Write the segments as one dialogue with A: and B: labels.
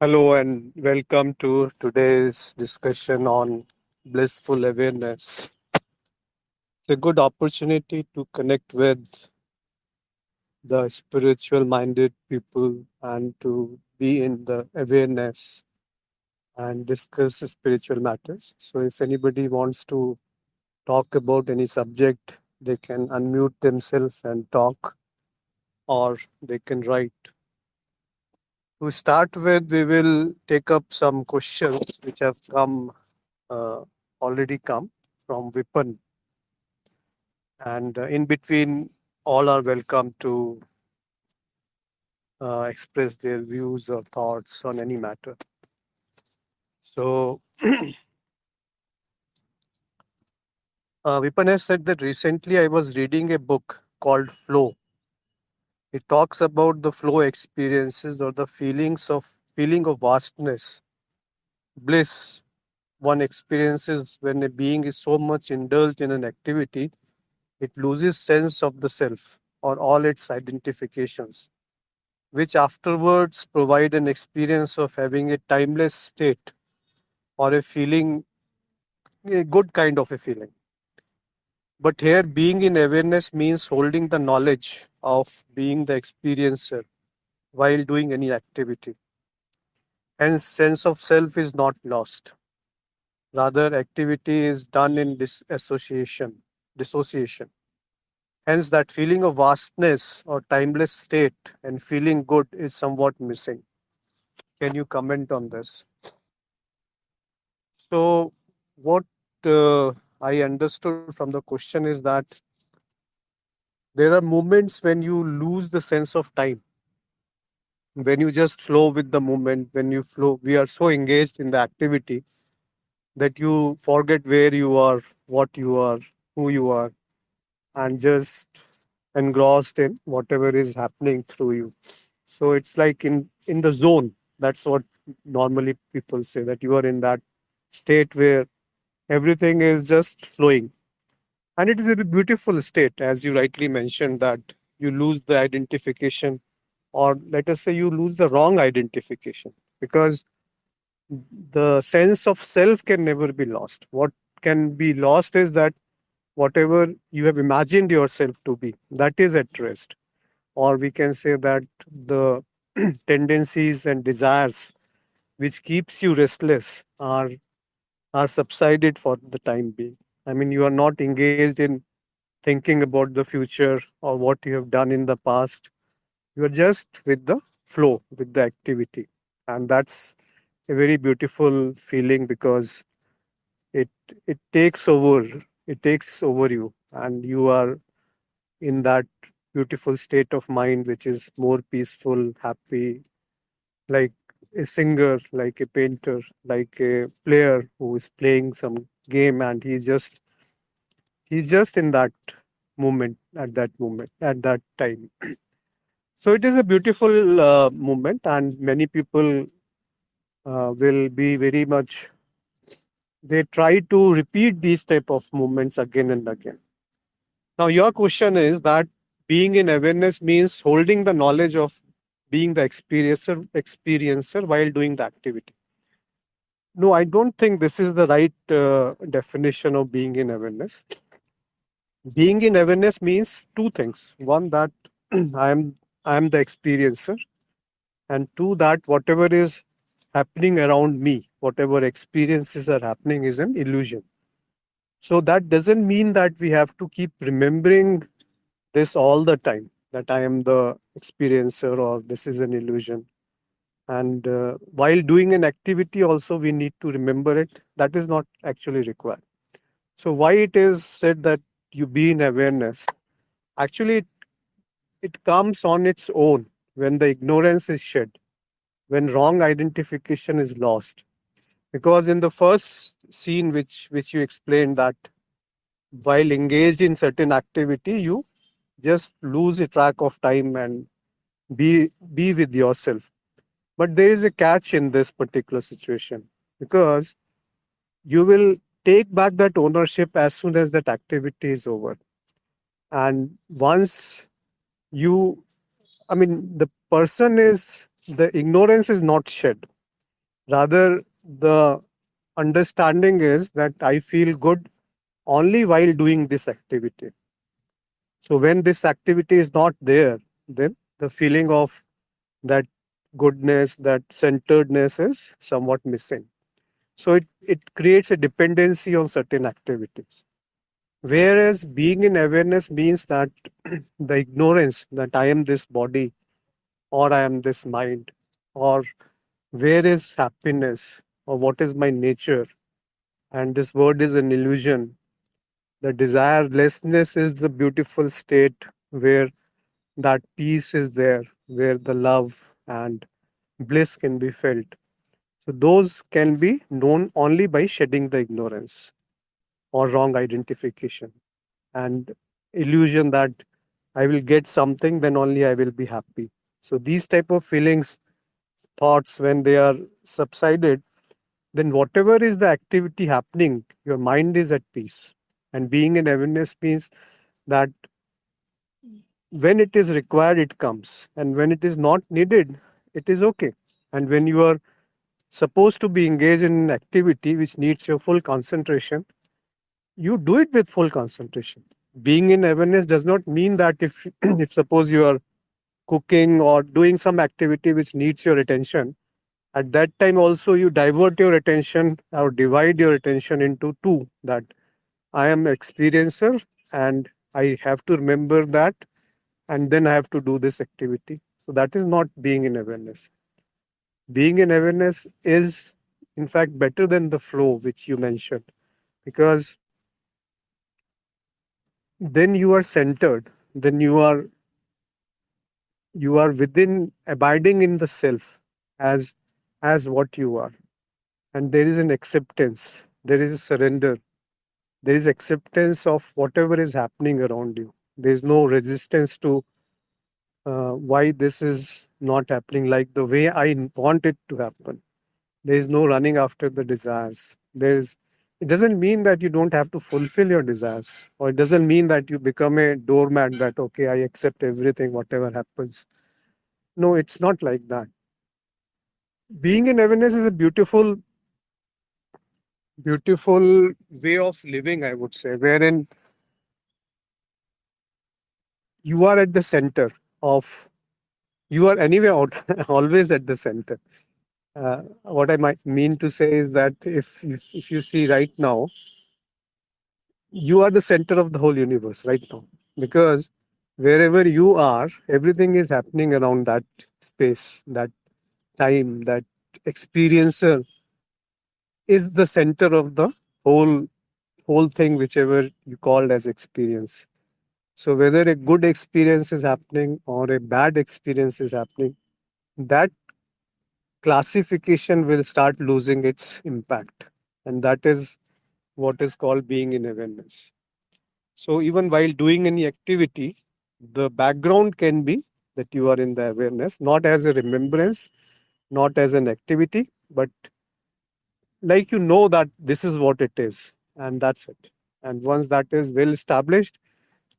A: Hello and welcome to today's discussion on blissful awareness. It's a good opportunity to connect with the spiritual minded people and to be in the awareness and discuss spiritual matters. So, if anybody wants to talk about any subject, they can unmute themselves and talk, or they can write. To start with, we will take up some questions which have uh, already come from Vipan, and in between, all are welcome to express their views or thoughts on any matter. So, Vipan has said that recently I was reading a book called Flow. It talks about the flow experiences or the feeling of vastness, bliss one experiences when a being is so much indulged in an activity, it loses sense of the self or all its identifications, which afterwards provide an experience of having a timeless state or a feeling, a good kind of a feeling. But here, being in awareness means holding the knowledge of being the experiencer while doing any activity. Hence, sense of self is not lost. Rather, activity is done in dissociation. Hence, that feeling of vastness or timeless state and feeling good is somewhat missing. Can you comment on this? So, what I understood from the question is that there are moments when you lose the sense of time, when you just flow with the moment, when you flow, we are so engaged in the activity that you forget where you are, what you are, who you are, and just engrossed in whatever is happening through you. So it's like in the zone. That's what normally people say, that you are in that state where everything is just flowing. And it is a beautiful state, as you rightly mentioned, that you lose the identification, or let us say you lose the wrong identification, because the sense of self can never be lost. What can be lost is that whatever you have imagined yourself to be, that is at rest. Or we can say that the tendencies and desires which keeps you restless are subsided for the time being. I mean, you are not engaged in thinking about the future or what you have done in the past. You are just with the flow, with the activity. And that's a very beautiful feeling because it it takes over it takes over you, and you are in that beautiful state of mind which is more peaceful, happy, like a singer, like a painter, like a player who is playing some game, and he's just in that moment, at that time. So it is a beautiful moment, and many people will be very much, they try to repeat these type of movements again and again. Now your question is that being in awareness means holding the knowledge of being the experiencer while doing the activity. No, I don't think this is the right definition of being in awareness. Being in awareness means two things. One, that I am I am the experiencer, and two, that whatever is happening around me, whatever experiences are happening, is an illusion. So that doesn't mean that we have to keep remembering this all the time, that I am the experiencer or this is an illusion. And while doing an activity, also we need to remember it. That is not actually required. So, why it is said that you be in awareness? Actually, it comes on its own when the ignorance is shed, when wrong identification is lost. Because in the first scene, which you explained, that while engaged in certain activity, you just lose a track of time and be with yourself. But there is a catch in this particular situation, because you will take back that ownership as soon as that activity is over. And once you, I mean, the ignorance is not shed. Rather, the understanding is that I feel good only while doing this activity. So when this activity is not there, then the feeling of that goodness, that centeredness is somewhat missing. So it creates a dependency on certain activities. Whereas being in awareness means that the ignorance that I am this body or I am this mind, or where is happiness or what is my nature, and this word is an illusion. The desirelessness is the beautiful state where that peace is there, where the love and bliss can be felt. So those can be known only by shedding the ignorance or wrong identification and illusion that I will get something, then only I will be happy. So these type of feelings, thoughts, when they are subsided, then whatever is the activity happening, your mind is at peace. And being in awareness means that when it is required, it comes. And when it is not needed, it is okay. And when you are supposed to be engaged in an activity which needs your full concentration, you do it with full concentration. Being in awareness does not mean that if, if suppose you are cooking or doing some activity which needs your attention, at that time also you divert your attention or divide your attention into two, that I am experiencer and I have to remember that, and then I have to do this activity. So that is not being in awareness. Being in awareness is in fact better than the flow which you mentioned, because then you are centered, then you are within, abiding in the self as what you are, and there is an acceptance, there is a surrender, there is acceptance of whatever is happening around you. There is no resistance to why this is not happening like the way I want it to happen. There is no running after the desires. It doesn't mean that you don't have to fulfill your desires, or it doesn't mean that you become a doormat that, okay, I accept everything, whatever happens. No, it's not like that. Being in awareness is a beautiful way of living, I would say, wherein you are at the center of, you are anyway out, always at the center. What I might mean to say is that if you see right now, you are the center of the whole universe right now, because wherever you are, everything is happening around that space, that time, that experiencer is the center of the whole thing, whichever you called as experience. So whether a good experience is happening or a bad experience is happening, that classification will start losing its impact. And that is what is called being in awareness. So even while doing any activity, the background can be that you are in the awareness, not as a remembrance, not as an activity, but like you know that this is what it is, and that's it. And once that is well established,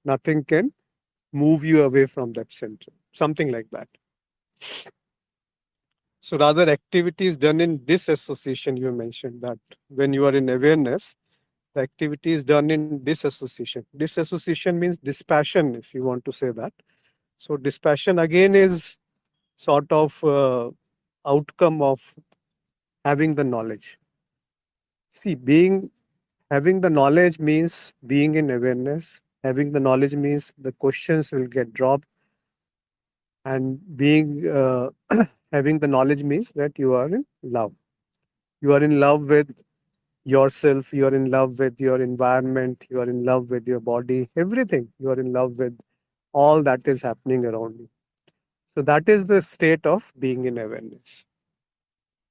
A: nothing can move you away from that center. Something like that. So rather activities done in disassociation, you mentioned that when you are in awareness, the activity is done in disassociation. Disassociation means dispassion, if you want to say that. So dispassion again is sort of outcome of having the knowledge. See, being having the knowledge means being in awareness. Having the knowledge means the questions will get dropped, and being having the knowledge means that you are in love. You are in love with yourself. You are in love with your environment. You are in love with your body. Everything. You are in love with all that is happening around you. So that is the state of being in awareness.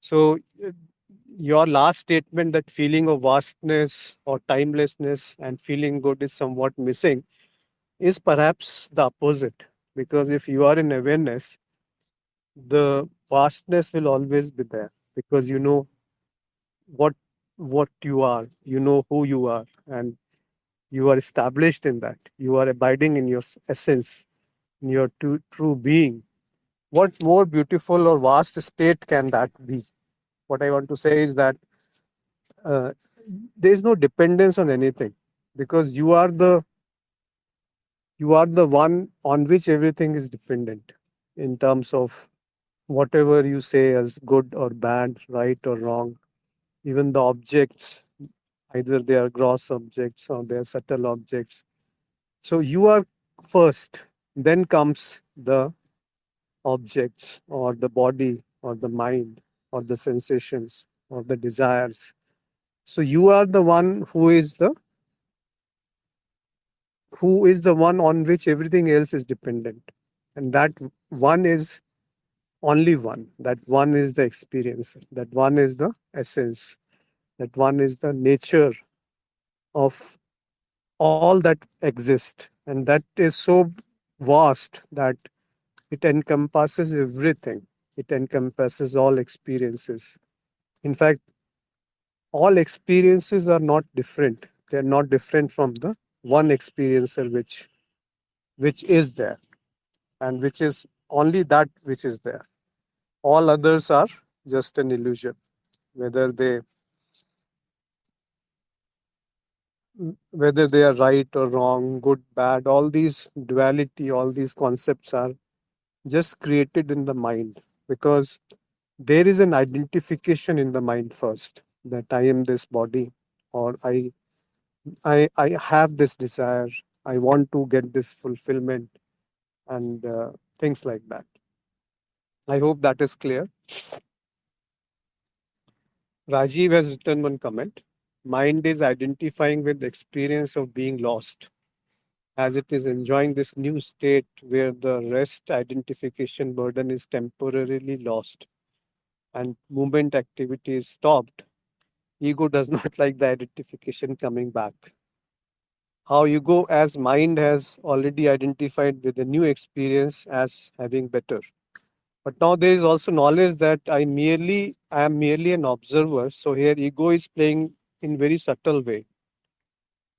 A: So your last statement, that feeling of vastness or timelessness and feeling good is somewhat missing, is perhaps the opposite. Because if you are in awareness, the vastness will always be there, because you know what you are, you know who you are, and you are established in that. You are abiding in your essence, in your true being. What more beautiful or vast state can that be? What I want to say is that uh, there is no dependence on anything, because you are the one on which everything is dependent, in terms of whatever you say as good or bad, right or wrong. Even the objects, either they are gross objects or they are subtle objects. So you are first, then comes the objects or the body or the mind or the sensations or the desires. So you are the one who is the one on which everything else is dependent. And that one is only one. That one is the experience. That one is the essence. That one is the nature of all that exists. And that is so vast that it encompasses everything. It encompasses all experiences. In fact, all experiences are not different. They are not different from the one experiencer which is there, and which is only that which is there. All others are just an illusion. Whether they whether they are right or wrong, good, bad, all these duality, all these concepts are just created in the mind, because there is an identification in the mind first, that I am this body, or I have this desire, I want to get this fulfillment, and things like that. I hope that is clear. Rajiv has written one comment. Mind is identifying with the experience of being lost, as it is enjoying this new state where the rest identification burden is temporarily lost and movement activity is stopped. Ego does not like the identification coming back. How ego as mind has already identified with the new experience as having better. But now there is also knowledge that I am merely an observer. So here ego is playing in very subtle way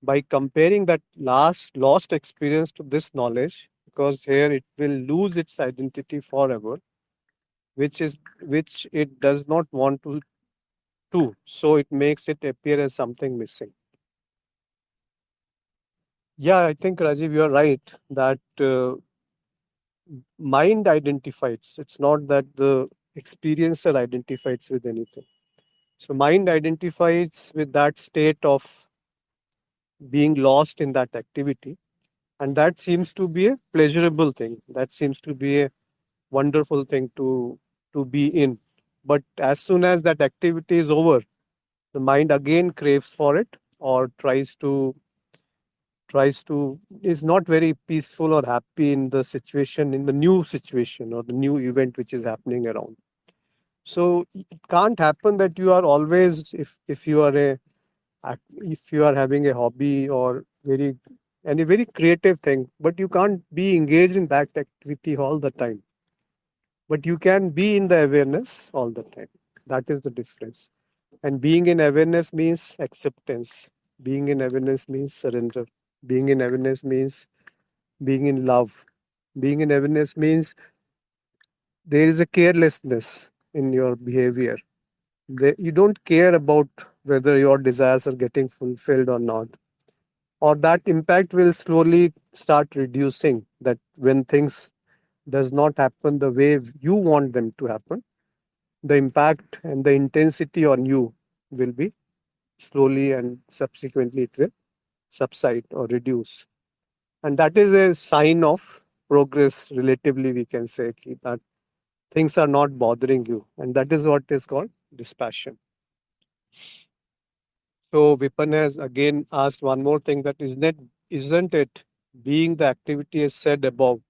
A: by comparing that last lost experience to this knowledge, because here it will lose its identity forever, which it does not want to do. So it makes it appear as something missing. Yeah, I think Rajiv, you are right that mind identifies. It's not that the experiencer identifies with anything. So mind identifies with that state of being lost in that activity, and that seems to be a pleasurable thing. That seems to be a wonderful thing to be in. But as soon as that activity is over, the mind again craves for it, or tries to is not very peaceful or happy in the situation, in the new situation or the new event which is happening around. So it can't happen that you are always, if you are if you are having a hobby or very any very creative thing, but you can't be engaged in that activity all the time, but you can be in the awareness all the time. That is the difference. And being in awareness means acceptance. Being in awareness means surrender. Being in awareness means being in love. Being in awareness means there is a carelessness in your behavior. You don't care about whether your desires are getting fulfilled or not, or that impact will slowly start reducing. That when things does not happen the way you want them to happen, the impact and the intensity on you will be slowly, and subsequently it will subside or reduce. And that is a sign of progress, relatively, we can say, that things are not bothering you. And that is what is called dispassion. So Vipan has again asked one more thing, that isn't it being the activity as said above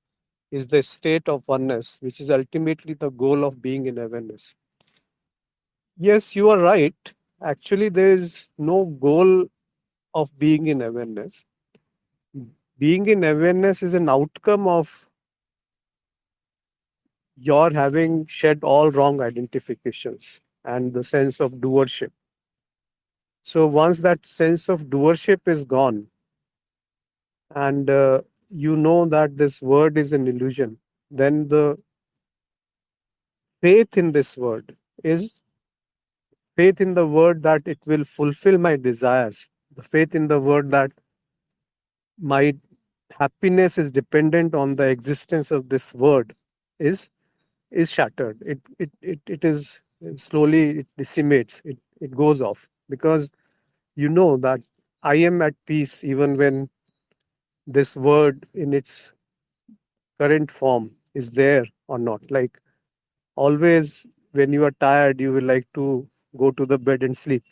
A: is the state of oneness, which is ultimately the goal of being in awareness. Yes, you are right. Actually, there is no goal of being in awareness. Being in awareness is an outcome of your having shed all wrong identifications and the sense of doership. So once that sense of doership is gone, and you know that this word is an illusion, then the faith in this word is faith in the word that it will fulfill my desires, the faith in the word that my happiness is dependent on the existence of this word is is shattered. It is slowly it decimates. It goes off because you know that I am at peace even when this word in its current form is there or not. Like always, when you are tired, you will like to go to the bed and sleep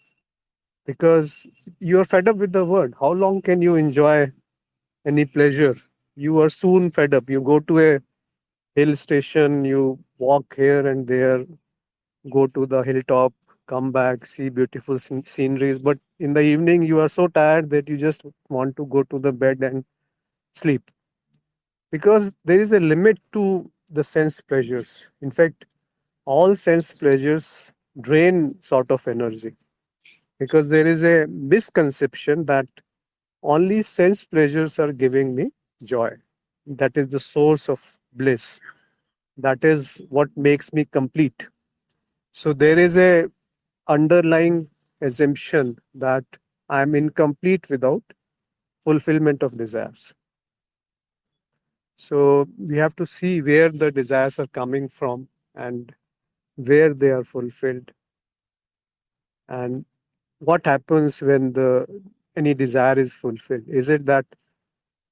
A: because you are fed up with the word. How long can you enjoy any pleasure? You are soon fed up. You go to a hill station, you walk here and there, go to the hilltop, come back, see beautiful sceneries. But in the evening, you are so tired that you just want to go to the bed and sleep because there is a limit to the sense pleasures. In fact, all sense pleasures drain sort of energy because there is a misconception that only sense pleasures are giving me joy. That is the source of bliss. That is what makes me complete. So there is a underlying assumption that I am incomplete without fulfillment of desires. So we have to see where the desires are coming from and where they are fulfilled and what happens when the any desire is fulfilled. Is it that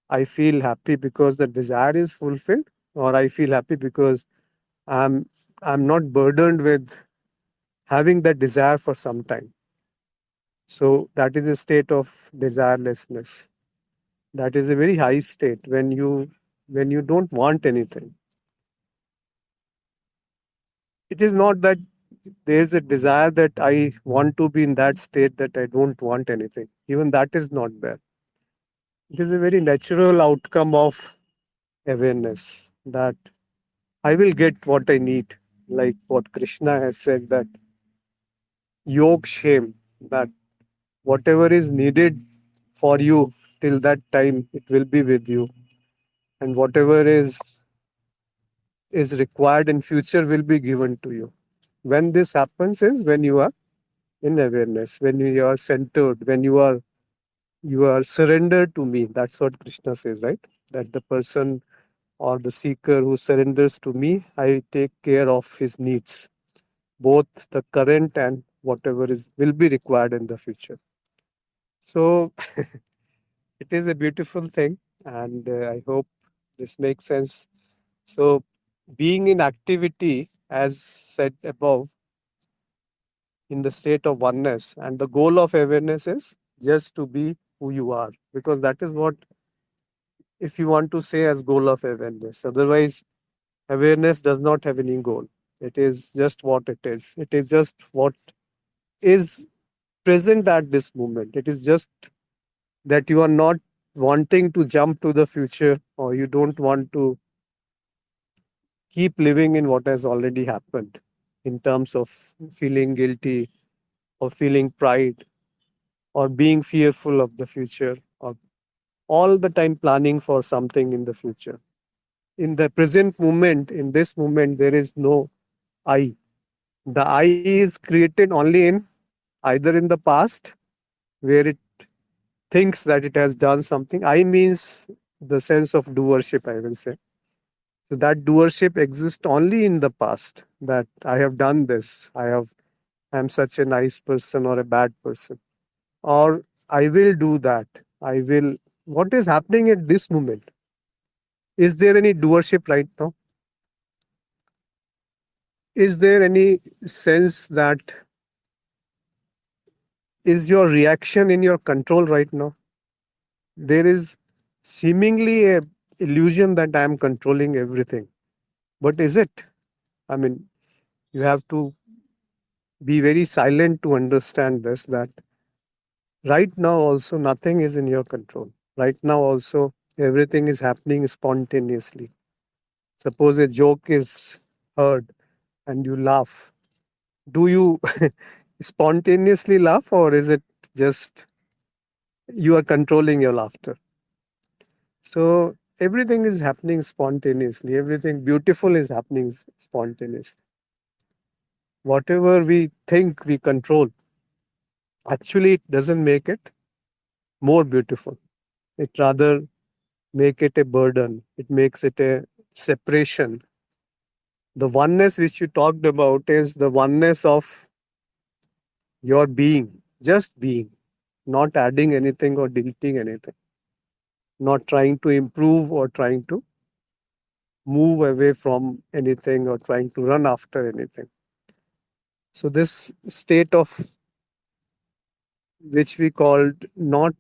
A: I feel happy because the desire is fulfilled, or I feel happy because I'm I'm not burdened with having that desire for some time. So that is a state of desirelessness. That is a very high state when you don't want anything. It is not that there is a desire that I want to be in that state that I don't want anything. Even that is not there. It is a very natural outcome of awareness that I will get what I need. Like what Krishna has said that yog shame, that whatever is needed for you till that time, it will be with you. And whatever is required in future will be given to you. When this happens is when you are in awareness, when you are centered, when you are surrendered to me. That's what Krishna says, right? That the person or the seeker who surrenders to me, I take care of his needs, both the current and whatever is will be required in the future. So it is a beautiful thing, and I hope this makes sense. So being in activity, as said above, in the state of oneness, and the goal of awareness is just to be who you are, because that is what, if you want to say, as goal of awareness. Otherwise, awareness does not have any goal. It is just what it is. It is just what is present at this moment. It is just that you are not wanting to jump to the future, or you don't want to keep living in what has already happened in terms of feeling guilty or feeling pride or being fearful of the future or all the time planning for something in the future. In the present moment, in this moment, there is no I. The I is created only in either in the past, where it thinks that it has done something. I means the sense of doership, I will say. So that doership exists only in the past, that I have done this, I am such a nice person or a bad person, or I will do that. I will. What is happening at this moment? Is there any doership right now? Is there any sense that is your reaction in your control right now? There is seemingly a illusion that I am controlling everything. But is it? I mean, you have to be very silent to understand this, that right now also nothing is in your control. Right now also everything is happening spontaneously. Suppose a joke is heard and you laugh. Do you spontaneously laugh, or is it just you are controlling your laughter? So everything is happening spontaneously. Everything beautiful is happening spontaneously. Whatever we think we control, actually it doesn't make it more beautiful. It rather make it a burden. It makes it a separation. The oneness which you talked about is the oneness of your being, just being, not adding anything or deleting anything, not trying to improve or trying to move away from anything or trying to run after anything. So, this state of which we called not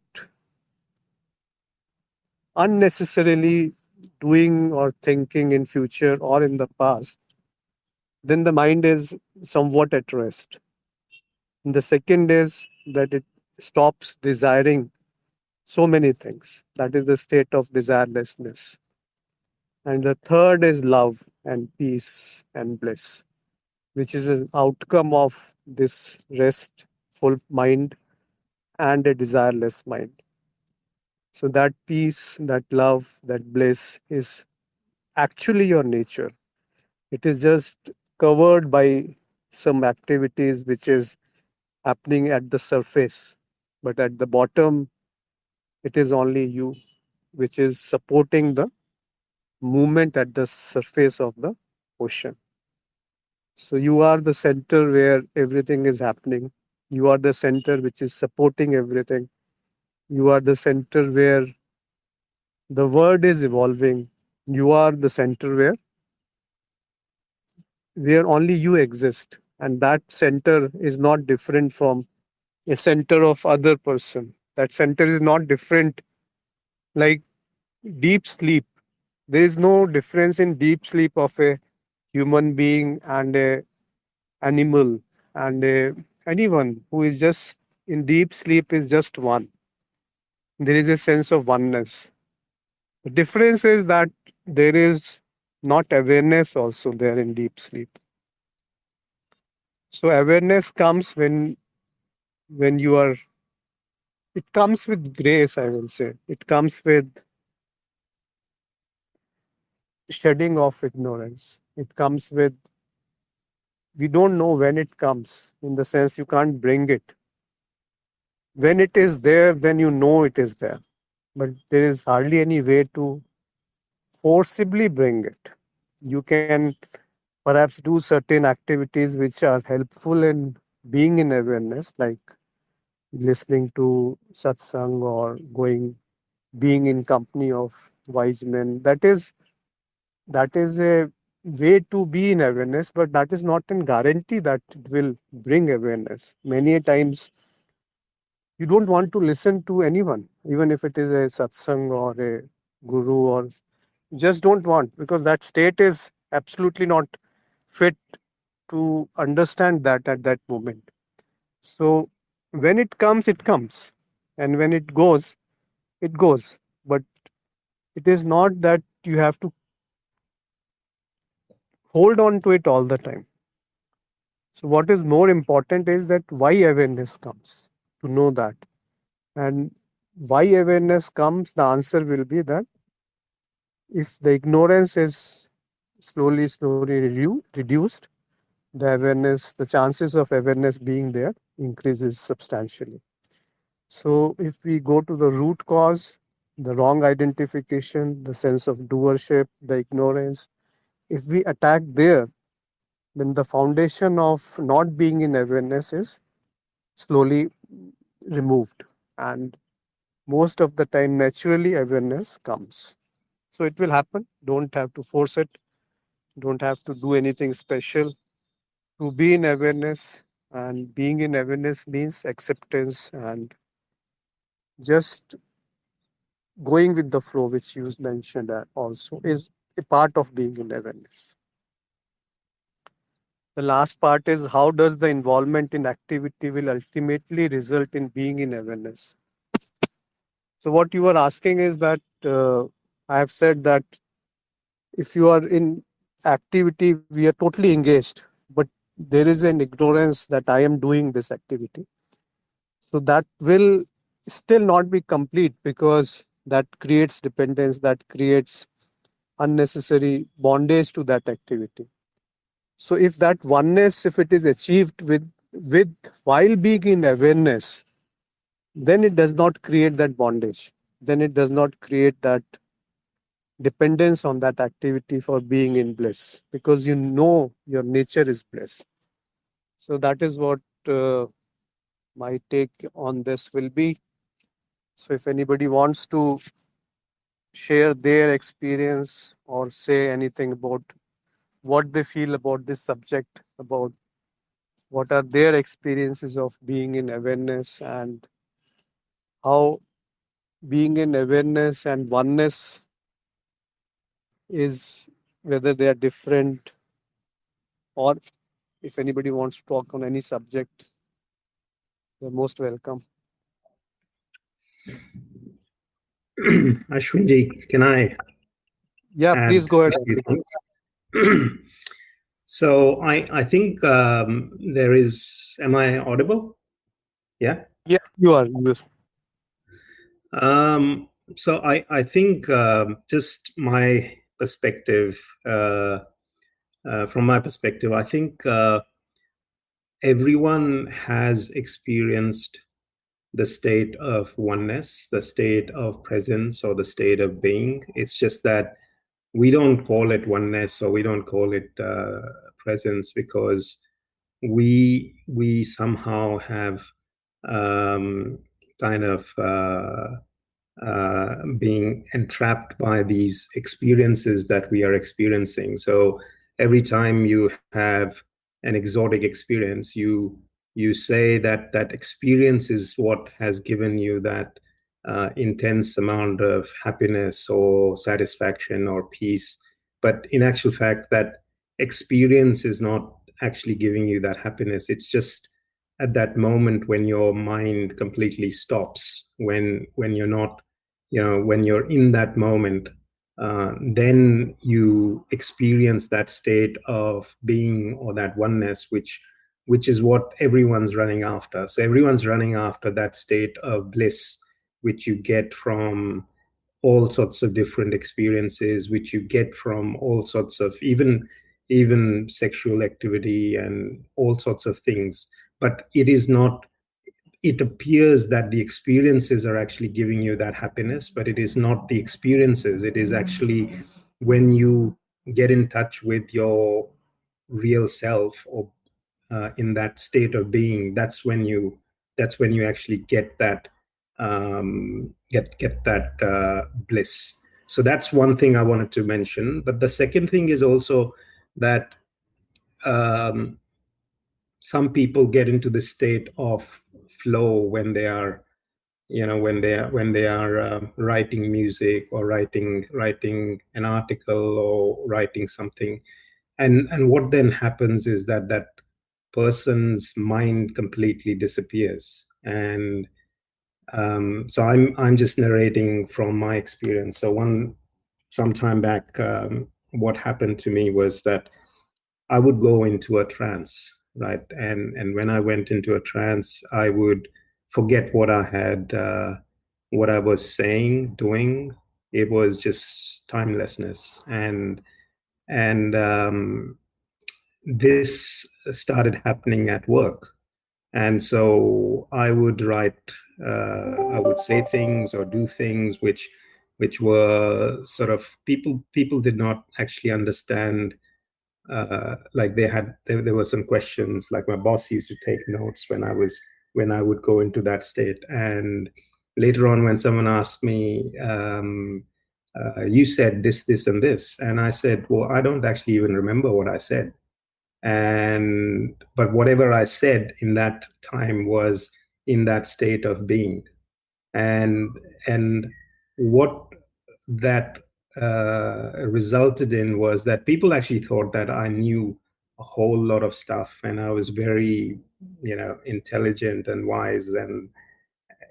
A: unnecessarily doing or thinking in future or in the past, then the mind is somewhat at rest. And the second is that it stops desiring so many things. That is the state of desirelessness. And the third is love and peace and bliss, which is an outcome of this restful mind and a desireless mind. So, that peace, that love, that bliss is actually your nature. It is just covered by some activities which is happening at the surface, but at the bottom, it is only you which is supporting the movement at the surface of the ocean. So you are the center where everything is happening. You are the center which is supporting everything. You are the center where the world is evolving. You are the center where only you exist. And that center is not different from a center of other person. That center is not different like deep sleep. There is no difference in deep sleep of a human being and a animal and anyone who is just in deep sleep is just one. There is a sense of oneness. The difference is that there is not awareness also there in deep sleep. So awareness comes when you are, it comes with grace, I will say. It comes with shedding of ignorance. It comes with, we don't know when it comes, in the sense you can't bring it. When it is there, then you know it is there. But there is hardly any way to forcibly bring it. You can perhaps do certain activities which are helpful in being in awareness, like listening to satsang or being in company of wise men. That is a way to be in awareness, but that is not a guarantee that it will bring awareness. Many a times you don't want to listen to anyone, even if it is a satsang or a guru, or just don't want, because that state is absolutely not fit to understand that at that moment. So when it comes, it comes, and when it goes, it goes. But it is not that you have to hold on to it all the time. So what is more important is that why awareness comes, to know that. And why awareness comes, the answer will be that if the ignorance is slowly reduced, the awareness, the chances of awareness being there increases substantially. So if we go to the root cause, the wrong identification, the sense of doership, the ignorance, if we attack there, then the foundation of not being in awareness is slowly removed. And most of the time, naturally, awareness comes. So it will happen. Don't have to force it. Don't have to do anything special to be in awareness. And being in awareness means acceptance and just going with the flow, which you mentioned also, is a part of being in awareness. The last part is how does the involvement in activity will ultimately result in being in awareness. So what you are asking is that I have said that if you are in activity, we are totally engaged, but there is an ignorance that I am doing this activity. So that will still not be complete, because that creates dependence, that creates unnecessary bondage to that activity. So if that oneness, if it is achieved with while being in awareness, then it does not create that bondage. Then it does not create that dependence on that activity for being in bliss, because you know your nature is bliss. So that is what my take on this will be. So if anybody wants to share their experience or say anything about what they feel about this subject, about what are their experiences of being in awareness, and how being in awareness and oneness is, whether they are different, or if anybody wants to talk on any subject, you're most welcome.
B: Ashwinji, can I
A: Yeah,
B: add
A: please go ahead.
B: a few things? So I think there is. Am I audible? Yeah.
A: Yeah, you are. You are.
B: So I think just my perspective, uh, from my perspective, I think everyone has experienced the state of oneness, the state of presence, or the state of being. It's just that we don't call it oneness or we don't call it presence because we somehow have um, kind of being entrapped by these experiences that we are experiencing. So every time you have an exotic experience, you say that that experience is what has given you that intense amount of happiness or satisfaction or peace. But in actual fact, that experience is not actually giving you that happiness. It's just at that moment when your mind completely stops, when you're not, when you're in that moment, then you experience that state of being or that oneness, which is what everyone's running after. So everyone's running after that state of bliss, which you get from all sorts of different experiences, which you get from all sorts of even sexual activity and all sorts of things. But it is not, it appears that the experiences are actually giving you that happiness, but it is not the experiences. It is actually when you get in touch with your real self, or in that state of being, that's when you actually get that get that bliss. So that's one thing I wanted to mention. But the second thing is also that um, some people get into the state of flow when they are, when they are writing music or writing an article or writing something. And what then happens is that that person's mind completely disappears. And so I'm just narrating from my experience. So some time back, what happened to me was that I would go into a trance, right? And when I went into a trance, I would forget what I was saying, doing. It was just timelessness. And this started happening at work. And so I would say things or do things which were sort of, people did not actually understand. Like there were some questions, like my boss used to take notes when I would go into that state. And later on, when someone asked me, you said this and this, and I said, well, I don't actually even remember what I said. And but whatever I said in that time was in that state of being. And what that resulted in was that people actually thought that I knew a whole lot of stuff, and I was very, intelligent and wise, and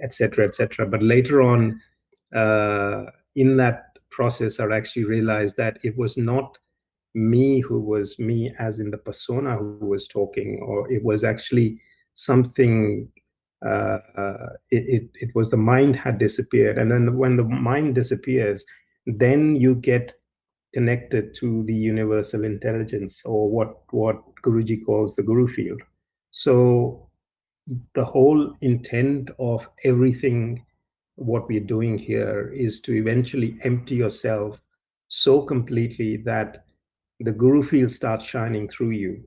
B: etc., etc. But later on, in that process, I actually realized that it was not me who was me, as in the persona who was talking, or it was actually something. It was the mind had disappeared, and then when the mind disappears, then you get connected to the universal intelligence, or what Guruji calls the Guru field. So the whole intent of everything what we're doing here is to eventually empty yourself so completely that the Guru field starts shining through you,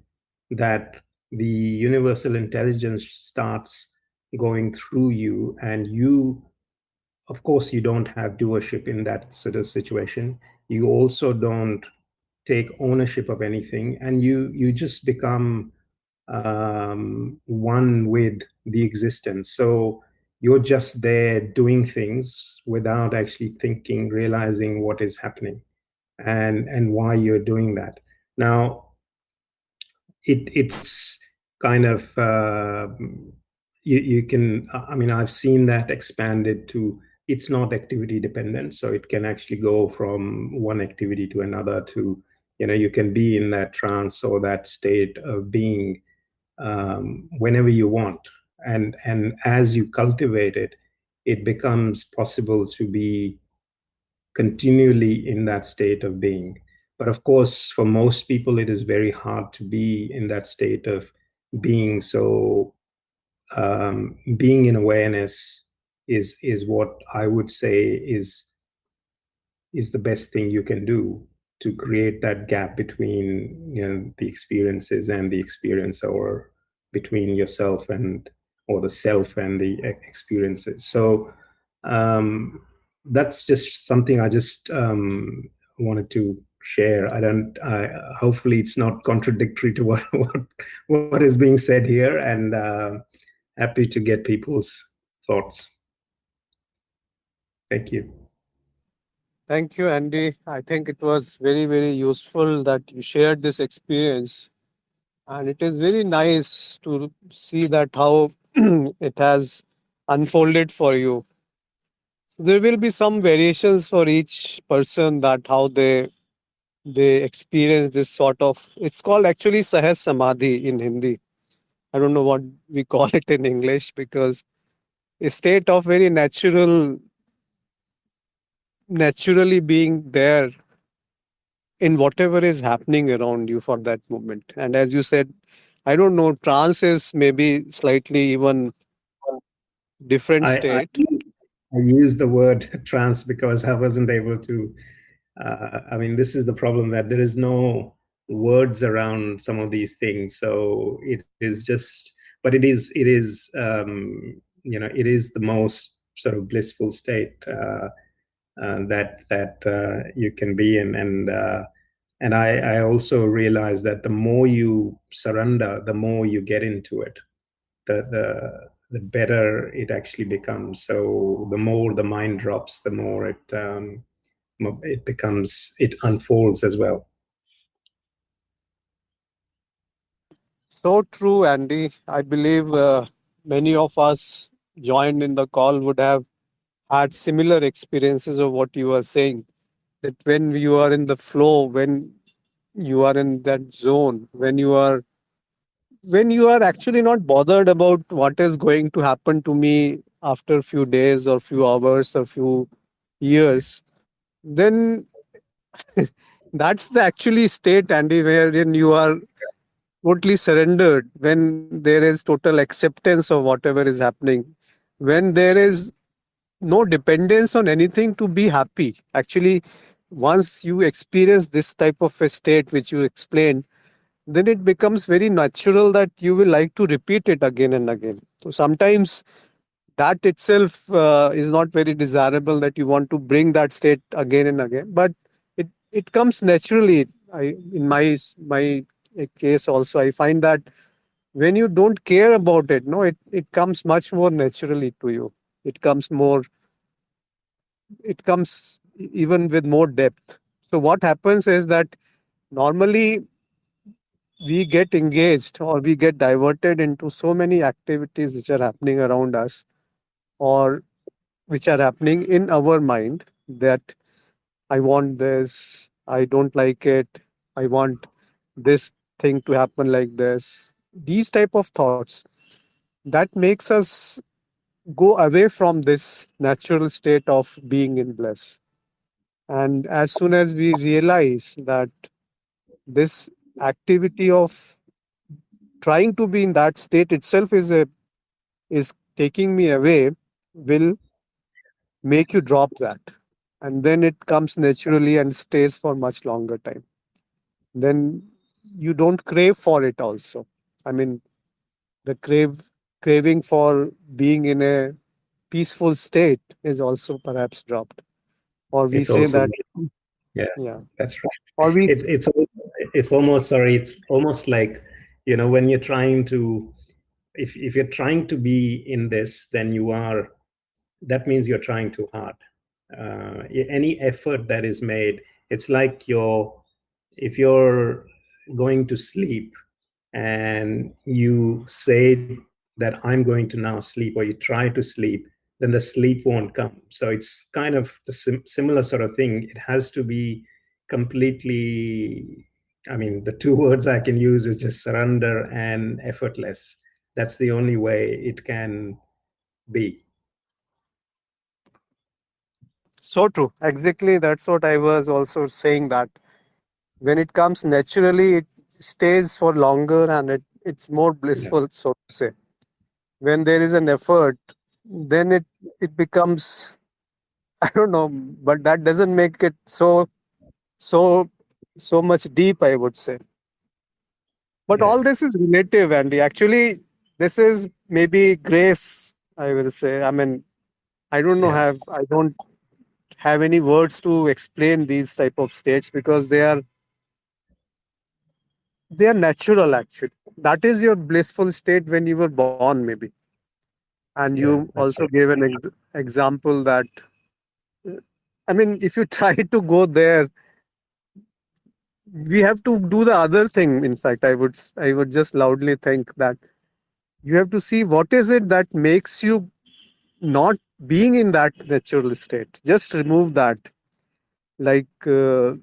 B: that the universal intelligence starts going through you, and you, of course, you don't have doership in that sort of situation. You also don't take ownership of anything, and you just become one with the existence. So you're just there doing things without actually thinking, realizing what is happening, and why you're doing that. Now, it's kind of you can, I mean, I've seen that expanded to, it's not activity dependent, so it can actually go from one activity to another, to, you know, you can be in that trance or that state of being whenever you want, and as you cultivate it, it becomes possible to be continually in that state of being. But of course, for most people, it is very hard to be in that state of being. So being in awareness is what I would say is the best thing you can do to create that gap between, you know, the experiences and the experience, or between yourself and, or the self and the experiences. So um, that's just something I just wanted to share. I don't. Hopefully, it's not contradictory to what is being said here, and happy to get people's thoughts. Thank you.
A: Thank you, Andy. I think it was very, very useful that you shared this experience. And it is very nice to see that how it has unfolded for you. There will be some variations for each person that how they experience this sort of, it's called actually Sahaj Samadhi in Hindi. I don't know what we call it in English, because a state of very naturally being there in whatever is happening around you for that moment. And as you said, I don't know, trance is maybe slightly even different
B: I, I
A: state.
B: use I use the word trance because I wasn't able to. I mean, this is the problem, that there is no words around some of these things. So it is just, but you know, it is the most sort of blissful state that you can be in, and I also realize that the more you surrender, the more you get into it, the better it actually becomes. So the more the mind drops, the more it becomes, it unfolds as well.
A: So true, Andy. I believe many of us joined in the call would have had similar experiences of what you are saying. That when you are in the flow, when you are in that zone, when you are actually not bothered about what is going to happen to me after a few days or few hours or few years, then that's the actually state, Andy, wherein you are totally surrendered, when there is total acceptance of whatever is happening, when there is no dependence on anything to be happy. Actually, once you experience this type of a state which you explained, then it becomes very natural that you will like to repeat it again and again. So sometimes that itself is not very desirable, that you want to bring that state again and again, but it comes naturally. I, in my case also, I find that when you don't care about it, no, it comes much more naturally to you. It comes more, it comes even with more depth. So what happens is that normally we get engaged or we get diverted into so many activities which are happening around us, or which are happening in our mind, that I want this, I don't like it, I want this thing to happen like this. These type of thoughts that makes us go away from this natural state of being in bliss. And as soon as we realize that this activity of trying to be in that state itself is taking me away, will make you drop that. And then it comes naturally and stays for much longer time. Then you don't crave for it also. I mean, the craving for being in a peaceful state is also perhaps dropped. Or we
B: It's
A: say
B: also,
A: that,
B: yeah,
A: yeah.
B: that's right.
A: Or we,
B: It's almost, sorry, it's almost like, when you're trying to, if you're trying to be in this, then that means you're trying too hard. Any effort that is made, it's like if you're going to sleep and you say that I'm going to now sleep, or you try to sleep, then the sleep won't come. So it's kind of the similar sort of thing. It has to be completely, I mean, the two words I can use is just surrender and effortless. That's the only way it can be.
A: so true. Exactly. That's what I was also saying, that when it comes naturally, it stays for longer and it's more
B: Yeah,
A: blissful, so to say. When there is an effort, then it becomes, I don't know, but that doesn't make it so so much deep, I would say. But
B: yeah,
A: all this is relative, Andy. Actually, this is maybe grace, I will say. I mean,
B: yeah,
A: I don't have any words to explain these type of states, because they are natural actually. That is your blissful state when you were born, maybe. And
B: yeah,
A: you
B: that's
A: also
B: right.
A: gave an example that, uh, I mean, if you try to go there, we have to do the other thing. In fact, I would just loudly think that you have to see what is it that makes you not being in that natural state. Just remove that. Like, so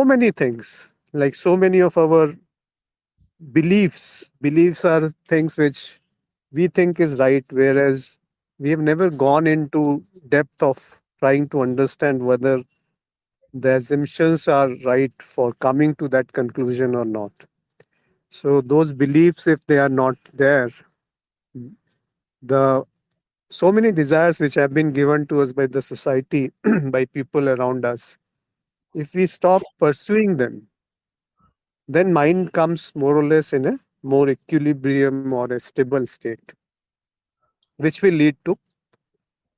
A: many things, like so many of our beliefs are things which we think is right, whereas we have never gone into depth of trying to understand whether the assumptions are right for coming to that conclusion or not. So those beliefs, if they are not there, the so many desires which have been given to us by the society, by people around us, if we stop pursuing them, then mind comes more or less in a more equilibrium or a stable state, which will lead to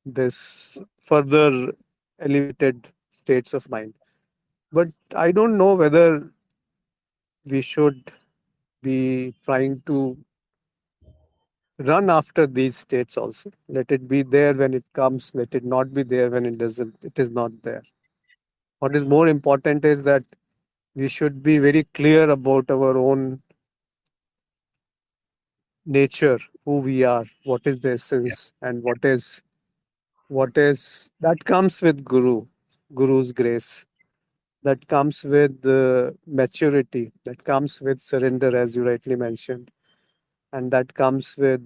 A: this further elevated states of mind. But I don't know whether we should be trying to run after these states also. Let it be there when it comes, let it not be there when it is not there. What is more important is that we should be very clear about our own nature, who we are, what is the
B: Yeah,
A: essence, and what is that comes with guru's grace, that comes with maturity, that comes with surrender, as you rightly mentioned, and that comes with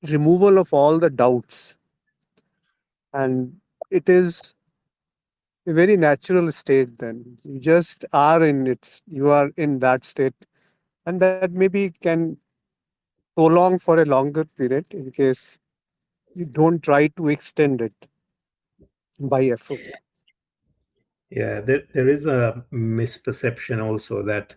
A: removal of all the doubts. And it is a very natural state. Then you just are in it, you are in that state, and that maybe can prolong for a longer period in case you don't try to extend it by effort.
B: yeah. There is a misperception also that,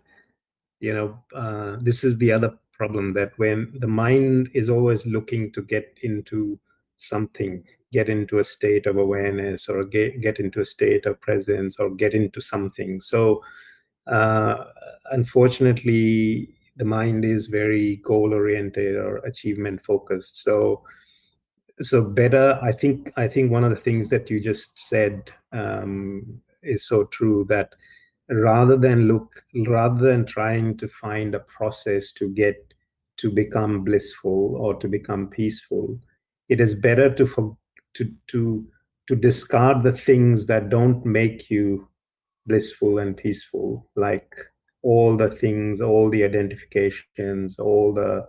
B: this is the other problem, that when the mind is always looking to get into something, get into a state of awareness, or get into a state of presence, or get into something. So uh, unfortunately, the mind is very goal oriented or achievement focused. So better, I think one of the things that you just said is so true, that rather than trying to find a process to become blissful or to become peaceful, it is better to to to discard the things that don't make you blissful and peaceful, like all the things, all the identifications, all the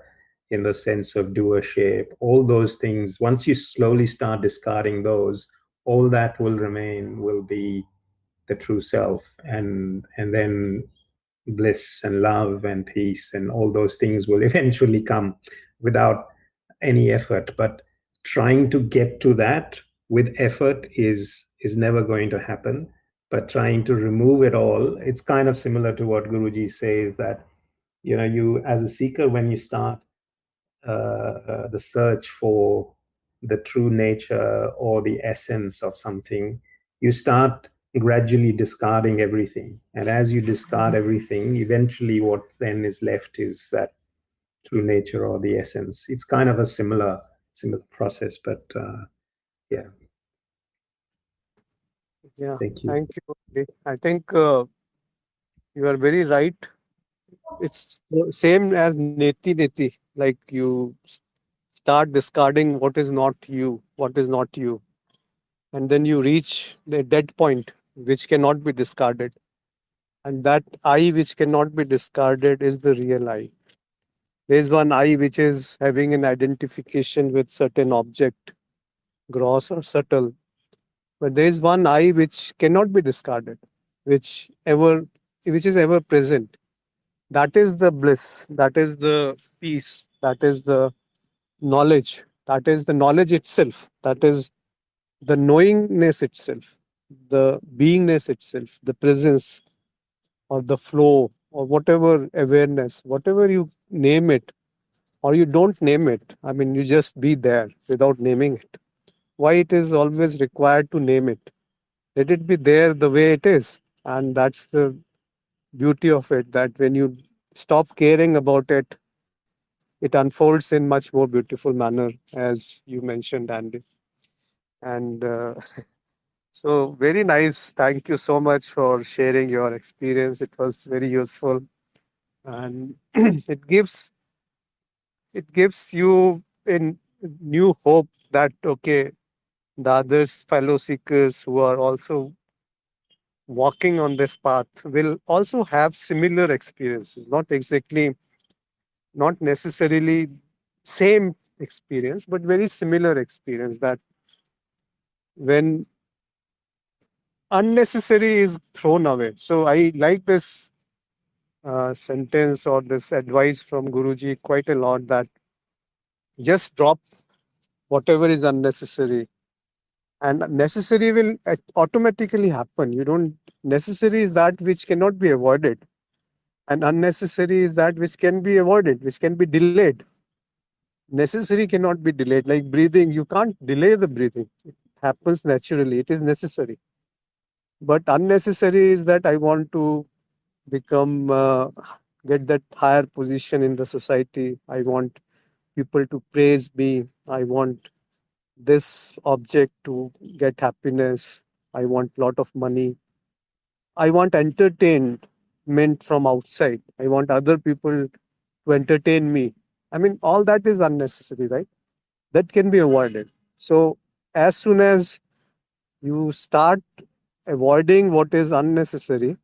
B: in the sense of doership, all those things, once you slowly start discarding those, all that will remain will be the true self. And then bliss and love and peace and all those things will eventually come without any effort. But trying to get to that with effort is never going to happen. But trying to remove it all, it's kind of similar to what Guruji says, that you as a seeker, when you start the search for the true nature or the essence of something, you start gradually discarding everything. And as you discard everything, eventually what then is left is that true nature or the essence. It's kind of a similar process, but yeah,
A: Yeah,
B: thank you.
A: thank you. Ali. I think you are very right. It's the same as neti neti. Like you start discarding what is not you, what is not you, and then you reach the dead point, which cannot be discarded. And that I, which cannot be discarded, is the real I. There is one I which is having an identification with certain object, gross or subtle. But there is one I which cannot be discarded, which ever, which is ever present. That is the bliss. That is the peace. That is the knowledge. That is the knowledge itself. That is the knowingness itself, the beingness itself, the presence or the flow or whatever awareness, whatever you name it or you don't name it. I mean, you just be there without naming it. Why it is always required to name it? Let it be there the way it is. And that's the beauty of it, that when you stop caring about it, it unfolds in much more beautiful manner, as you mentioned, Andy. And so, very nice. Thank you so much for sharing your experience. It was very useful, and it gives you a new hope that okay, the others fellow seekers who are also walking on this path will also have similar experiences, not exactly, not necessarily same experience, but very similar experience, that when unnecessary is thrown away. So I like this sentence or this advice from Guruji quite a lot, that just drop whatever is unnecessary, and necessary will automatically happen. You don't, necessary is that which cannot be avoided, and unnecessary is that which can be avoided, which can be delayed. Necessary cannot be delayed. Like breathing, you can't delay the breathing, it happens naturally, it is necessary. But unnecessary is that I want to become get that higher position in the society, I want people to praise me, I want this object to get happiness, I want lot of money, I want entertainment from outside, I want other people to entertain me. I mean, all that is unnecessary, right? That can be avoided. So as soon as you start avoiding what is unnecessary,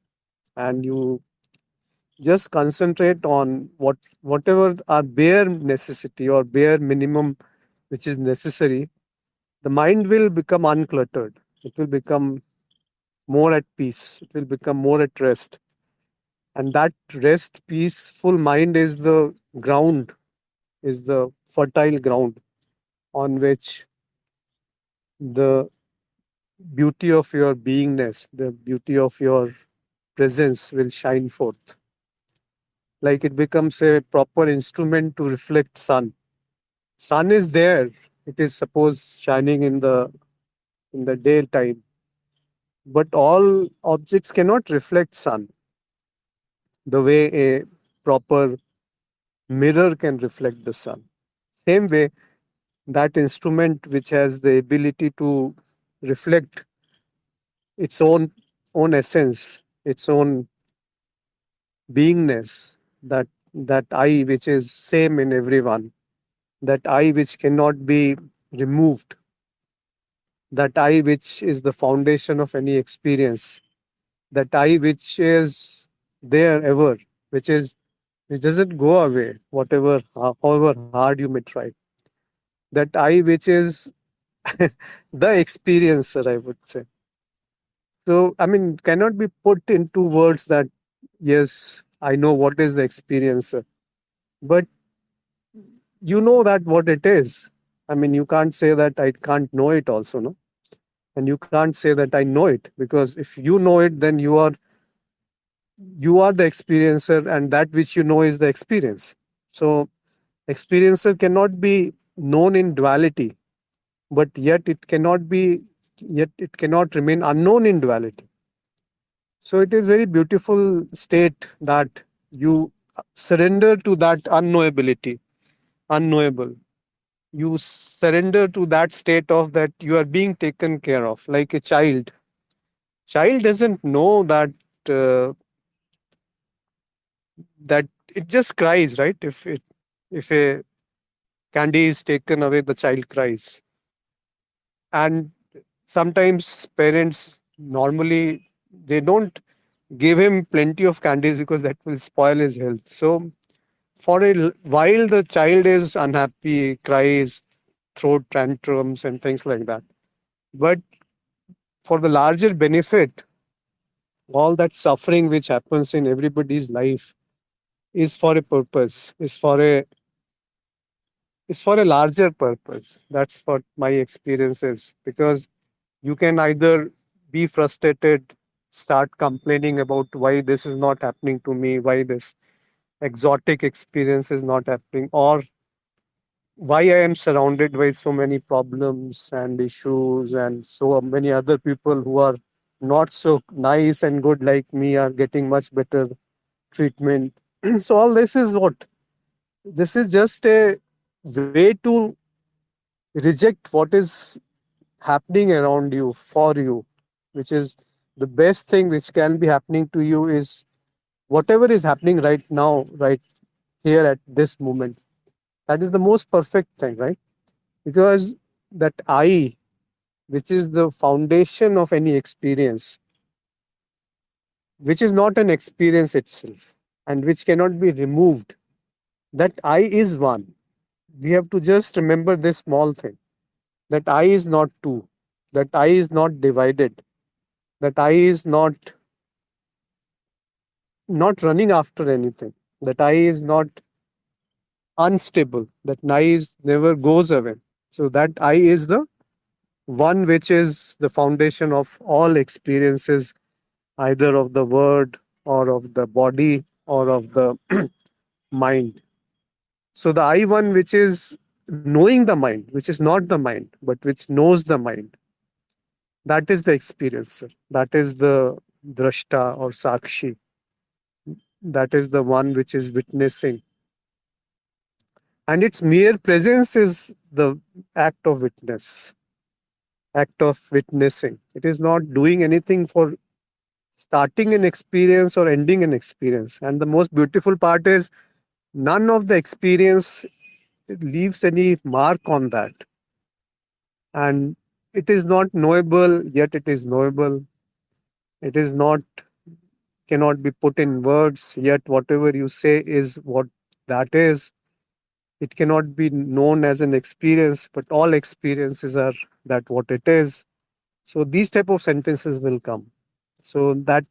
A: and you just concentrate on whatever are bare necessity or bare minimum which is necessary, the mind will become uncluttered, it will become more at peace, it will become more at rest. And that rest, peaceful mind is the ground, is the fertile ground on which the beauty of your beingness, the beauty of your presence will shine forth. Like it becomes a proper instrument to reflect sun. Sun is there. It is suppose shining in the daytime, but all objects cannot reflect sun the way a proper mirror can reflect the sun. Same way, that instrument which has the ability to reflect its own essence, its own beingness, that I which is same in everyone, that I which cannot be removed, that I which is the foundation of any experience, that I which is there ever, which is It doesn't go away, whatever, however hard you may try. That I, which is the experiencer, I would say. So, I mean, cannot be put into words that, yes, I know what is the experiencer, but you know that what it is. I mean, you can't say that I can't know it also, no? And you can't say that I know it, because if you know it, then you are the experiencer, and that which you know is the experience. So, experiencer cannot be known in duality, but yet it cannot remain unknown in duality. So it is very beautiful state that you surrender to that unknowability, unknowable. You surrender to that state of that you are being taken care of, like a child. Child doesn't know that it just cries, right? If a candy is taken away, the child cries. And sometimes parents normally they don't give him plenty of candies because that will spoil his health. So for while the child is unhappy, cries, throat tantrums and things like that, but for the larger benefit, all that suffering which happens in everybody's life is for a purpose, is for a larger purpose. That's what my experience is. Because you can either be frustrated, start complaining about why this is not happening to me, why this exotic experience is not happening, or why I am surrounded by so many problems and issues, and so many other people who are not so nice and good like me are getting much better treatment. So all this is what, this is just a way to reject what is happening around you for you, which is the best thing which can be happening to you is whatever is happening right now, right here at this moment. That is the most perfect thing, right? Because that I, which is the foundation of any experience, which is not an experience itself and which cannot be removed, that I is one. We have to just remember this small thing, that I is not two, that I is not divided, that I is not running after anything, that I is not unstable, that I is never goes away. So that I is the one which is the foundation of all experiences, either of the word or of the body or of the mind. So the I one, which is knowing the mind, which is not the mind, but which knows the mind, that is the experiencer. That is the drashta or sakshi. That is the one which is witnessing. And its mere presence is the act of witness, act of witnessing. It is not doing anything for starting an experience or ending an experience. And the most beautiful part is none of the experience leaves any mark on that. And it is not knowable, yet it is knowable. It is not, cannot be put in words, yet whatever you say is what that is. It cannot be known as an experience, but all experiences are that what it is. So these type of sentences will come. So that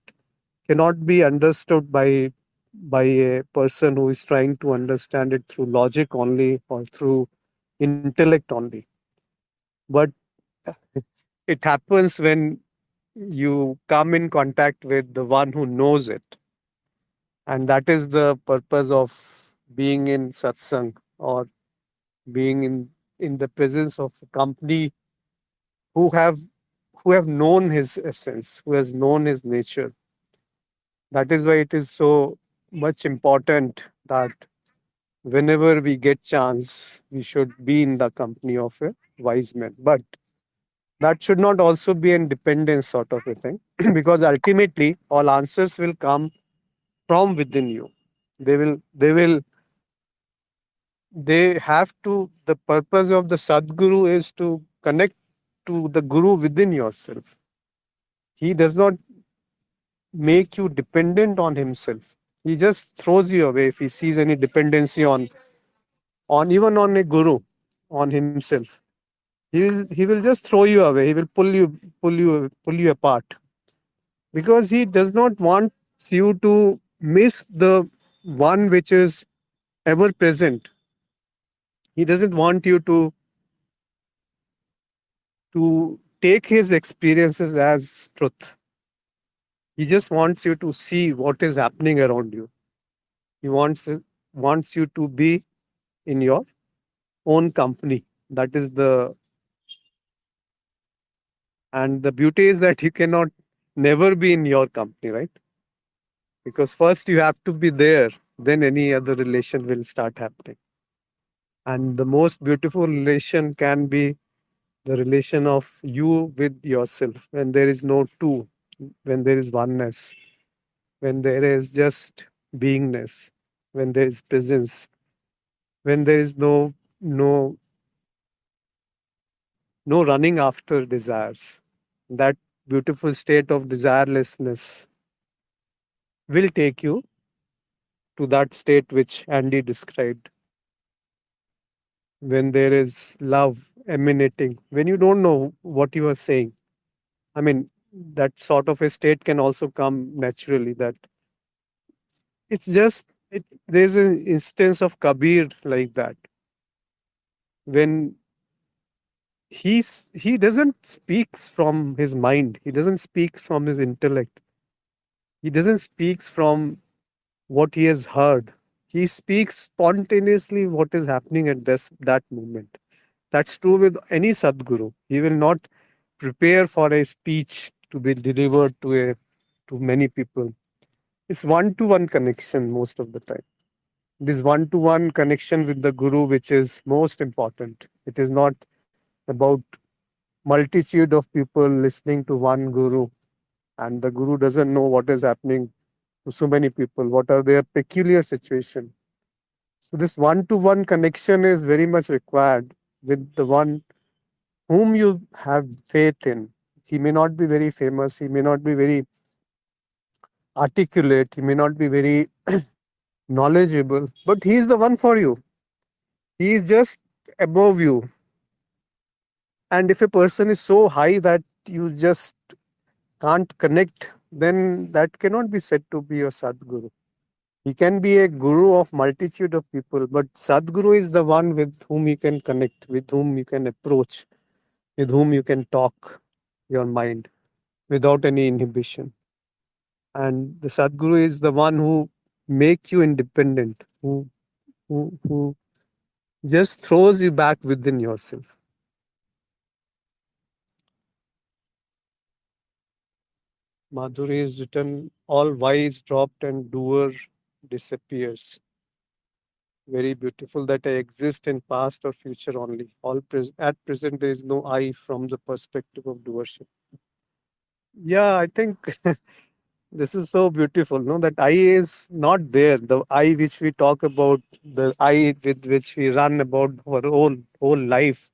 A: cannot be understood by a person who is trying to understand it through logic only or through intellect only. But it happens when you come in contact with the one who knows it. And that is the purpose of being in satsang, or being in the presence of a company who have who have known his essence, who has known his nature. That is why it is so much important that whenever we get chance, we should be in the company of a wise man. But that should not also be an dependence sort of a thing, because ultimately all answers will come from within you. They have to, the purpose of the Sadguru is to connect to the Guru within yourself. He does not make you dependent on himself. He just throws you away if he sees any dependency on even on a guru, on himself. He will just throw you away. He will pull you apart, because he does not want you to miss the one which is ever present. He doesn't want you to take his experiences as truth. He just wants you to see what is happening around you. He wants you to be in your own company. That is the And the beauty is that you cannot never be in your company, right? Because first you have to be there, then any other relation will start happening. And the most beautiful relation can be the relation of you with yourself, when there is no two, when there is oneness, when there is just beingness, when there is presence, when there is no no running after desires. That beautiful state of desirelessness will take you to that state which Andy described, when there is love emanating, when you don't know what you are saying. I mean, that sort of a state can also come naturally. That it's just there's an instance of Kabir like that, when he doesn't speaks from his mind, he doesn't speak from his intellect, he doesn't speaks from what he has heard. He speaks spontaneously what is happening at that moment. That's true with any Sadguru. He will not prepare for a speech to be delivered to many people. It's one-to-one connection most of the time. This one-to-one connection with the Guru, which is most important. It is not about multitude of people listening to one Guru, and the Guru doesn't know what is happening to so many people, what are their peculiar situation. So this one-to-one connection is very much required with the one whom you have faith in. He may not be very famous, he may not be very articulate, he may not be very knowledgeable, but he is the one for you. He is just above you. And if a person is so high that you just can't connect, then that cannot be said to be your Sadguru. He can be a guru of multitude of people, but Sadguru is the one with whom you can connect, with whom you can approach, with whom you can talk your mind without any inhibition. And the Sadguru is the one who make you independent, who just throws you back within yourself. Madhuri is written, all wise dropped and doer disappears. Very beautiful, that I exist in past or future only. At present there is no I from the perspective of doership. Yeah, I think this is so beautiful, no? That I is not there. The I which we talk about, the I with which we run about our whole life,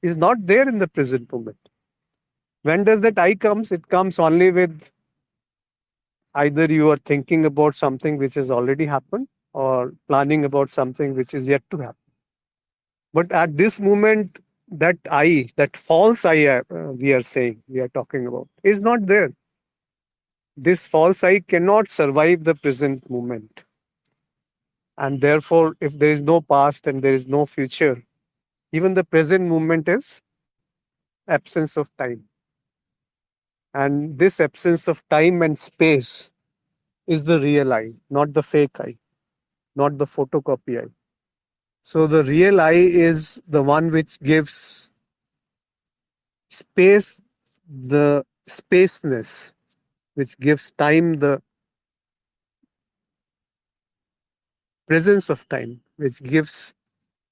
A: is not there in the present moment. When does that I comes? It comes only with either you are thinking about something which has already happened, or planning about something which is yet to happen. But at this moment, that I, that false I, we are saying, we are talking about, is not there. This false I cannot survive the present moment. And therefore, if there is no past and there is no future, even the present moment is absence of time. And this absence of time and space is the real I, not the fake I, not the photocopy I. So the real I is the one which gives space, the spaceness, which gives time the presence of time, which gives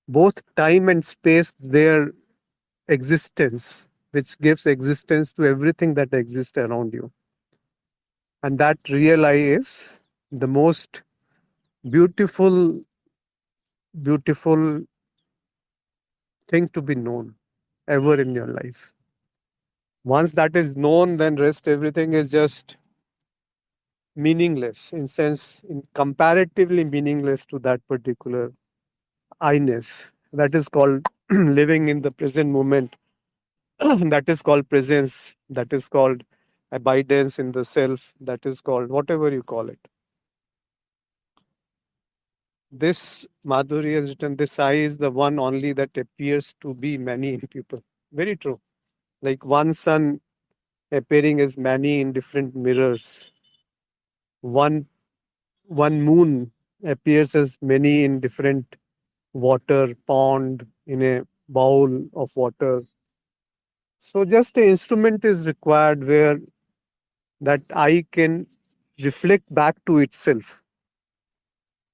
A: both time and space their existence, which gives existence to everything that exists around you. And that real I is the most beautiful, beautiful thing to be known ever in your life. Once that is known, then rest everything is just meaningless, in sense, in comparatively meaningless to that particular I-ness. That is called living in the present moment. That is called presence. That is called abidance in the self. That is called whatever you call it. This Madhuri has written, this I is the one only that appears to be many in people. Very true. Like one sun appearing as many in different mirrors. One one moon appears as many in different water, pond, in a bowl of water. So just an instrument is required where that I can reflect back to itself.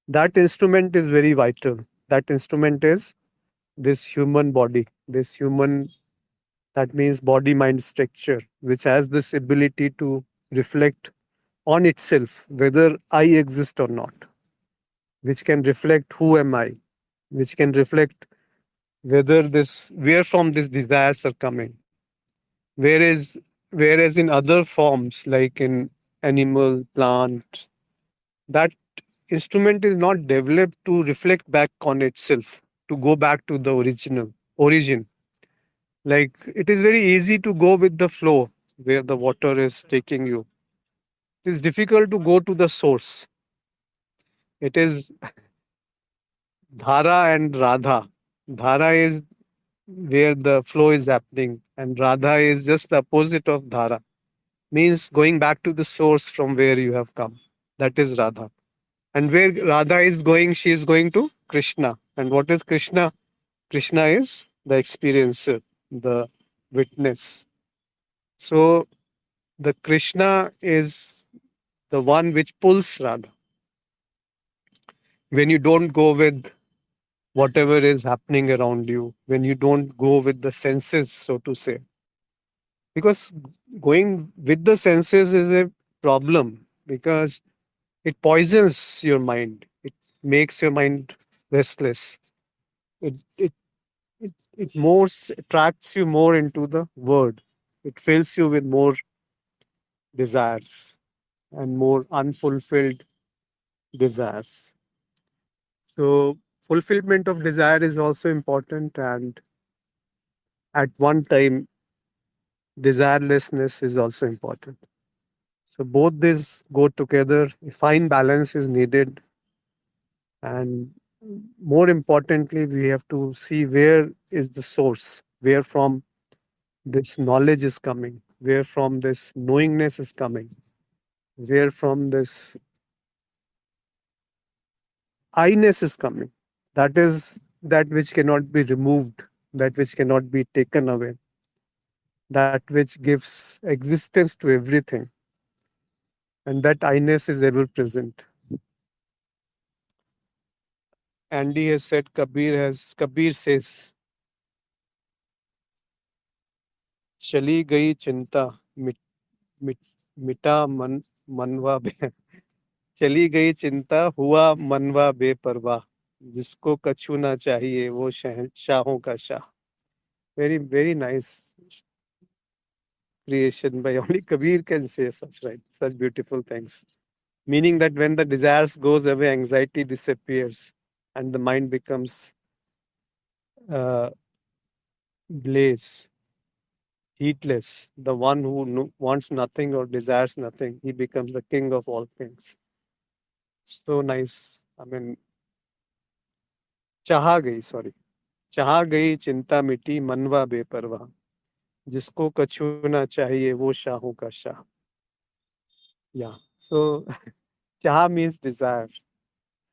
A: That instrument is very vital. That instrument is this human body, this human, that means body mind structure, which has this ability to reflect on itself whether I exist or not, which can reflect who am I, which can reflect whether this, where from these desires are coming. Whereas, whereas in other forms, like in animal, plant, that instrument is not developed to reflect back on itself, to go back to the original origin. Like it is very easy to go with the flow where the water is taking you. It is difficult to go to the source. It is Dhara and Radha. Dhara is where the flow is happening, and Radha is just the opposite of Dhara. Means going back to the source from where you have come. That is Radha. And where Radha is going, she is going to Krishna. And what is Krishna? Krishna is the experiencer, the witness. So the Krishna is the one which pulls Radha. When you don't go with whatever is happening around you, when you don't go with the senses, so to say. Because going with the senses is a problem because it poisons your mind. It makes your mind restless. It it it more attracts you more into the word. It fills you with more desires and more unfulfilled desires. So fulfillment of desire is also important, and at one time desirelessness is also important. So both these go together. A fine balance is needed, and more importantly, we have to see where is the source, where from this knowledge is coming, where from this knowingness is coming, where from this I-ness is coming. That is that which cannot be removed, that which cannot be taken away, that which gives existence to everything, and that I-ness is ever present. Andy has said, Kabir says, चली गई चिंता मिट, मिट, मिटा मनवा बे चली गई चिंता हुआ मनवा बेपरवाह जिसको कछु ना चाहिए वो शहंशाहों का Shah. Very nice creation by only Kabir can say such, right? Such beautiful things. Meaning that when the desires goes away, anxiety disappears and the mind becomes uh, blaze, heatless. The one who wants nothing or desires nothing, he becomes the king of all things. So nice. I mean, चाहा गई, sorry. चाहा गई चिंता मिटी मनवा बेपरवाह जिसको कछु ना चाहिए वो शाहों का Shah. Yeah. So chaha means desire.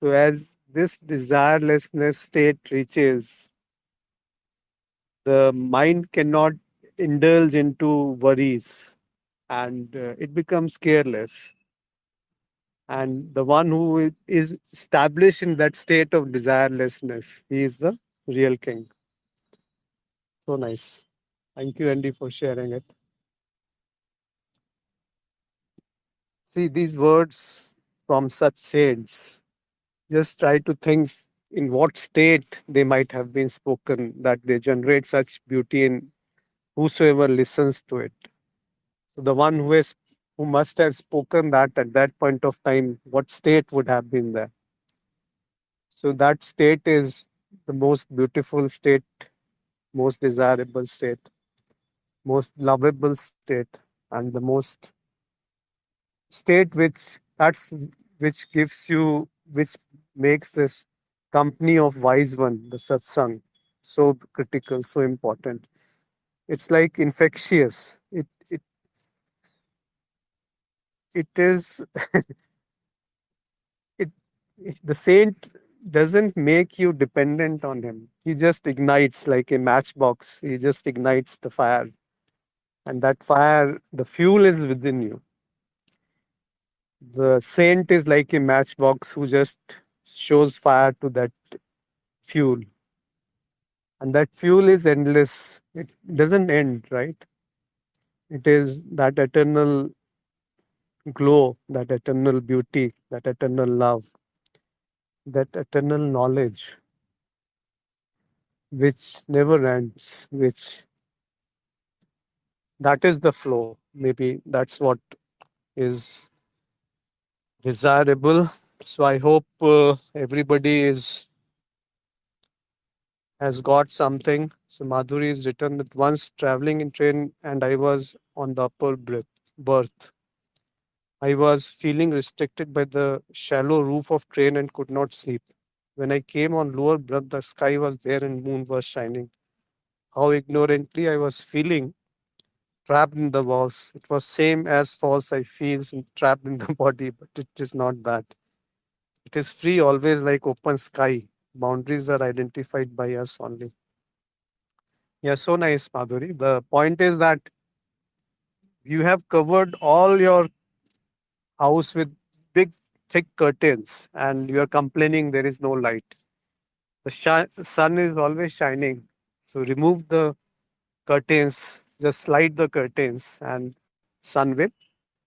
A: So as this desirelessness state reaches, the mind cannot indulge into worries, and it becomes careless. And the one who is established in that state of desirelessness, he is the real king. So nice. Thank you, Andy, for sharing it. See, these words from such saints, just try to think in what state they might have been spoken, that they generate such beauty in whosoever listens to it. So the one who must have spoken that at that point of time, what state would have been there. So that state is the most beautiful state, most desirable state, most lovable state, and the most state which gives you, which makes this company of wise one, the satsang, so critical, so important. It's like infectious. It is it the saint doesn't make you dependent on him. He just ignites like a matchbox. He just ignites the fire, and that fire, the fuel is within you. The saint is like a matchbox who just shows fire to that fuel, and that fuel is endless. It doesn't end, right? It is that eternal glow, that eternal beauty, that eternal love, that eternal knowledge which never ends, which that is the flow. Maybe that's what is desirable. So I hope everybody is has got something. So Madhuri is written that once traveling in train and I was on the upper berth. I was feeling restricted by the shallow roof of train and could not sleep. When I came on lower berth, the sky was there and moon was shining. How ignorantly I was feeling trapped in the walls. It was same as false I feels and trapped in the body, but it is not that. It is free always like open sky. Boundaries are identified by us only. Yeah, so nice, Madhuri. The point is that you have covered all your house with big, thick curtains, and you are complaining there is no light. The sun is always shining. So remove the curtains, just slide the curtains, and sun will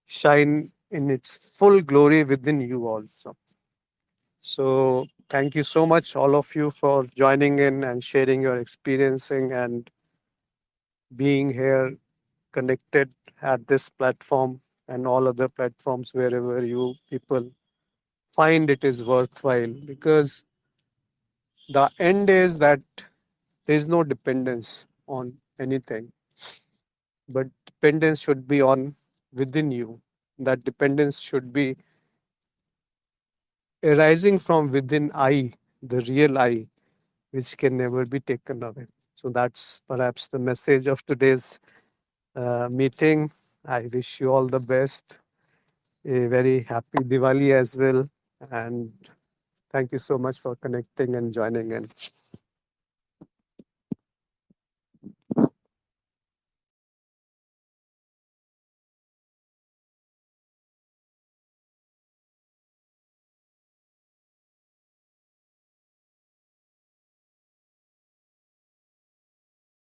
A: shine in its full glory within you also. So thank you so much, all of you, for joining in and sharing your experiencing and being here connected at this platform and all other platforms wherever you people find it is worthwhile, because the end is that there is no dependence on anything, but dependence should be on within you. That dependence should be arising from within I, the real I, which can never be taken away. So that's perhaps the message of today's meeting. I wish you all the best. A very happy Diwali as well. And thank you so much for connecting and joining in.